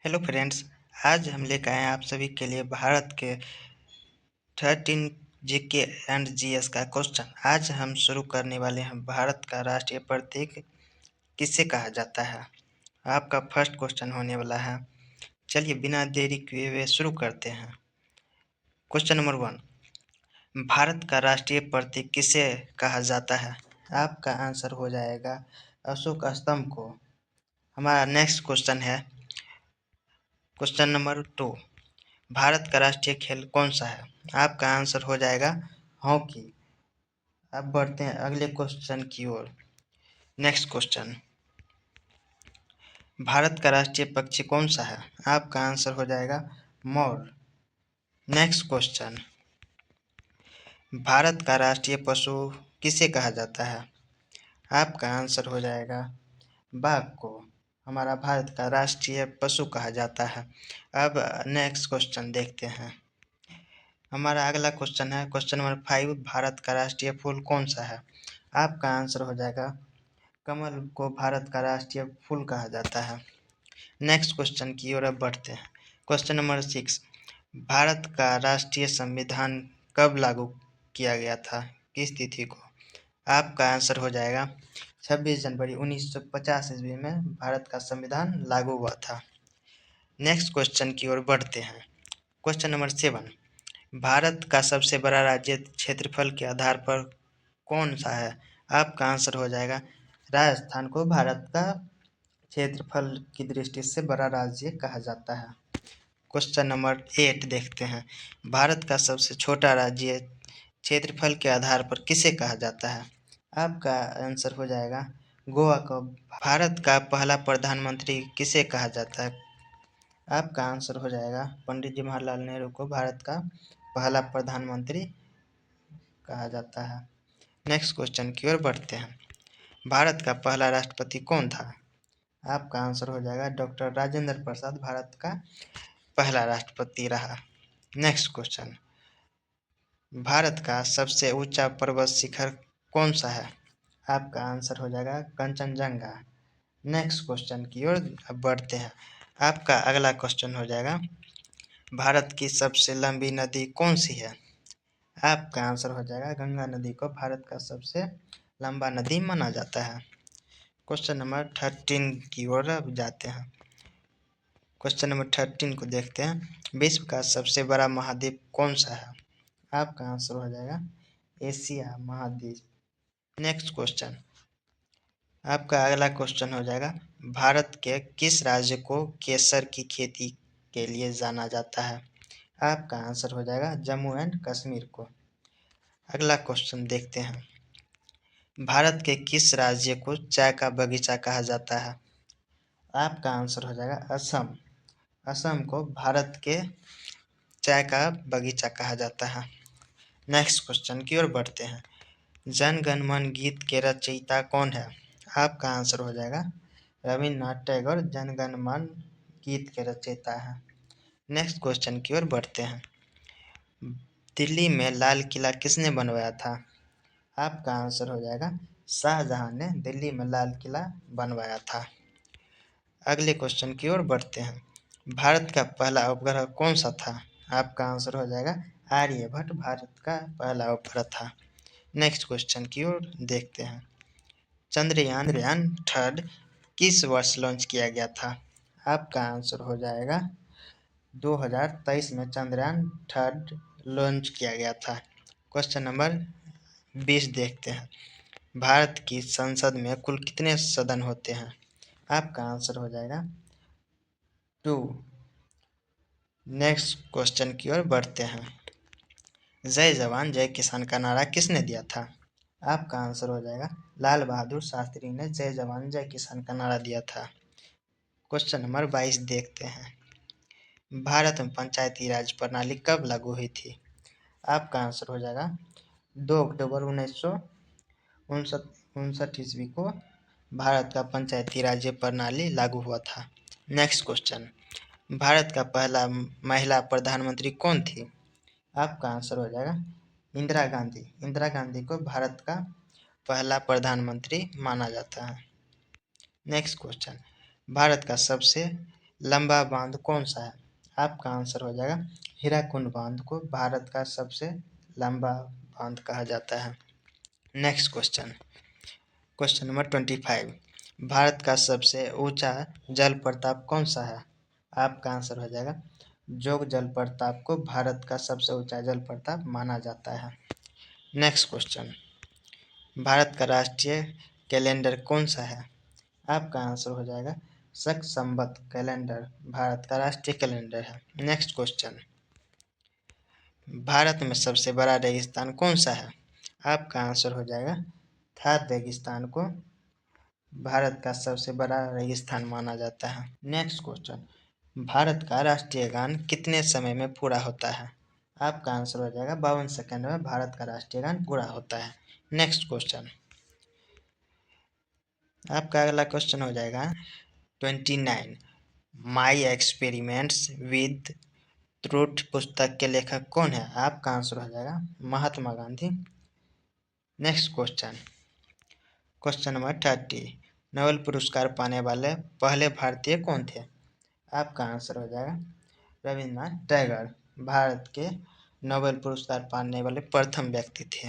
Hello friends. आज हम लेकर आए हैं आप सभी के लिए भारत के 13 जीके एंड जीएस का क्वेश्चन। आज हम शुरू करने वाले हैं। भारत का राष्ट्रीय प्रतीक किसे कहा जाता है? आपका फर्स्ट क्वेश्चन होने वाला है। चलिए बिना देरी किए हुए शुरू करते हैं। क्वेश्चन नंबर 1, भारत का राष्ट्रीय प्रतीक किसे कहा जाता है? आपका आंसर हो जाएगा अशोक स्तंभ को। हमारा नेक्स्ट क्वेश्चन है क्वेश्चन नंबर 2, भारत का राष्ट्रीय खेल कौन सा है? आपका आंसर हो जाएगा हॉकी। अब बढ़ते हैं अगले क्वेश्चन की ओर। नेक्स्ट क्वेश्चन, भारत का राष्ट्रीय पक्षी कौन सा है? आपका आंसर हो जाएगा मोर। नेक्स्ट क्वेश्चन, भारत का राष्ट्रीय पशु किसे कहा जाता है? आपका आंसर हो जाएगा बाघ को। हमारा भारत का राष्ट्रीय पशु कहा जाता है। अब नेक्स्ट क्वेश्चन देखते हैं। हमारा अगला क्वेश्चन है क्वेश्चन नंबर 5, भारत का राष्ट्रीय फूल कौन सा है? आपका आंसर हो जाएगा कमल को भारत का राष्ट्रीय फूल कहा जाता है। नेक्स्ट क्वेश्चन की ओर अब बढ़ते हैं। क्वेश्चन नंबर 6, भारत का राष्ट्रीय संविधान कब लागू किया गया था? किस तिथि को? आपका आंसर हो जाएगा 26 जनवरी 1950 ईस्वी में भारत का संविधान लागू हुआ था। नेक्स्ट क्वेश्चन की ओर बढ़ते हैं। क्वेश्चन नंबर 7, भारत का सबसे बड़ा राज्य क्षेत्रफल के आधार पर कौन सा है? आपका आंसर हो जाएगा राजस्थान को भारत का क्षेत्रफल की दृष्टि से बड़ा राज्य कहा जाता है। क्वेश्चन नंबर 8 देखते हैं। भारत का सबसे छोटा राज्य क्षेत्रफल के आधार पर किसे कहा जाता है? आपका आंसर हो जाएगा गोवा को। भारत का पहला प्रधानमंत्री किसे कहा जाता है? आपका आंसर हो जाएगा पंडित जवाहरलाल नेहरू को भारत का पहला प्रधानमंत्री कहा जाता है। नेक्स्ट क्वेश्चन की ओर बढ़ते हैं। भारत का पहला राष्ट्रपति कौन था? आपका आंसर हो जाएगा डॉक्टर राजेंद्र प्रसाद भारत का पहला राष्ट्रपति रहा। नेक्स्ट क्वेश्चन, भारत का सबसे ऊंचा पर्वत शिखर कौन सा है? आपका आंसर हो जाएगा कंचनजंगा। नेक्स्ट क्वेश्चन की ओर अब बढ़ते हैं। आपका अगला क्वेश्चन हो जाएगा भारत की सबसे लंबी नदी कौन सी है? आपका आंसर हो जाएगा गंगा नदी को भारत का सबसे लंबा नदी माना जाता है। क्वेश्चन नंबर 13 की ओर अब जाते हैं। क्वेश्चन नंबर 13 को देखते हैं। विश्व का सबसे बड़ा महाद्वीप कौन सा है? आपका आंसर हो जाएगा एशिया महाद्वीप। नेक्स्ट क्वेश्चन, आपका अगला क्वेश्चन हो जाएगा भारत के किस राज्य को केसर की खेती के लिए जाना जाता है? आपका आंसर हो जाएगा जम्मू एंड कश्मीर को। अगला क्वेश्चन देखते हैं। भारत के किस राज्य को चाय का बगीचा कहा जाता है? आपका आंसर हो जाएगा असम। असम को भारत के चाय का बगीचा कहा जाता है। नेक्स्ट क्वेश्चन की ओर बढ़ते हैं। जन गण मन गीत के रचयिता कौन है? आपका आंसर हो जाएगा रविन्द्रनाथ टैगोर जन गण मन गीत के रचयिता है। नेक्स्ट क्वेश्चन की ओर बढ़ते हैं। दिल्ली में लाल किला किसने बनवाया था? आपका आंसर हो जाएगा शाहजहां ने दिल्ली में लाल किला बनवाया था। अगले क्वेश्चन की ओर बढ़ते हैं। भारत का पहला उपग्रह कौन सा था? आपका आंसर हो जाएगा आर्यभट्ट भारत का पहला उपग्रह था। नेक्स्ट क्वेश्चन की ओर देखते हैं। चंद्रयान थर्ड किस वर्ष लॉन्च किया गया था? आपका आंसर हो जाएगा 2023 में चंद्रयान थर्ड लॉन्च किया गया था। क्वेश्चन नंबर 20 देखते हैं। भारत की संसद में कुल कितने सदन होते हैं? आपका आंसर हो जाएगा 2। नेक्स्ट क्वेश्चन की ओर बढ़ते हैं। जय जवान जय किसान का नारा किसने दिया था? आपका आंसर हो जाएगा लाल बहादुर शास्त्री ने जय जवान जय किसान का नारा दिया था। क्वेश्चन नंबर 22 देखते हैं। भारत में पंचायती राज प्रणाली कब लागू हुई थी? आपका आंसर हो जाएगा 2 अक्टूबर 1959 ईस्वी को भारत का पंचायती राज प्रणाली लागू हुआ था। नेक्स्ट क्वेश्चन, भारत का पहला महिला प्रधानमंत्री कौन थी? आपका आंसर हो जाएगा इंदिरा गांधी। इंदिरा गांधी को भारत का पहला प्रधानमंत्री माना जाता है। नेक्स्ट क्वेश्चन, भारत का सबसे लंबा बांध कौन सा है? आपका आंसर हो जाएगा हीराकुंड बांध को भारत का सबसे लंबा बांध कहा जाता है। Next question, question number 25। Bharat का सबसे ऊंचा जल प्रपात कौन सा है? आपका आंसर हो जाएगा जोग जलप्रपात को भारत का सबसे ऊंचा जल प्रपात माना जाता है। नेक्स्ट क्वेश्चन, भारत का राष्ट्रीय कैलेंडर कौन सा है? आपका आंसर हो जाएगा शक संवत कैलेंडर भारत का राष्ट्रीय कैलेंडर है। नेक्स्ट क्वेश्चन, भारत में सबसे बड़ा रेगिस्तान कौन सा है? आपका आंसर हो जाएगा थार रेगिस्तान को भारत का सबसे बड़ा रेगिस्तान माना जाता है। नेक्स्ट क्वेश्चन, भारत का राष्ट्रीय गान कितने समय में पूरा होता है? आपका आंसर हो जाएगा 52 सेकंड में भारत का राष्ट्रीय गान पूरा होता है। नेक्स्ट क्वेश्चन, आपका अगला क्वेश्चन हो जाएगा 29। माई एक्सपेरिमेंट्स विद ट्रूथ पुस्तक के लेखक कौन है? आपका आंसर हो जाएगा Mahatma Gandhi. Next question, question number 30। Nobel पुरस्कार पाने वाले पहले भारतीय कौन थे? आपका आंसर हो जाएगा रविन्द्रनाथ टैगोर भारत के नोबेल पुरस्कार पाने वाले प्रथम व्यक्ति थे।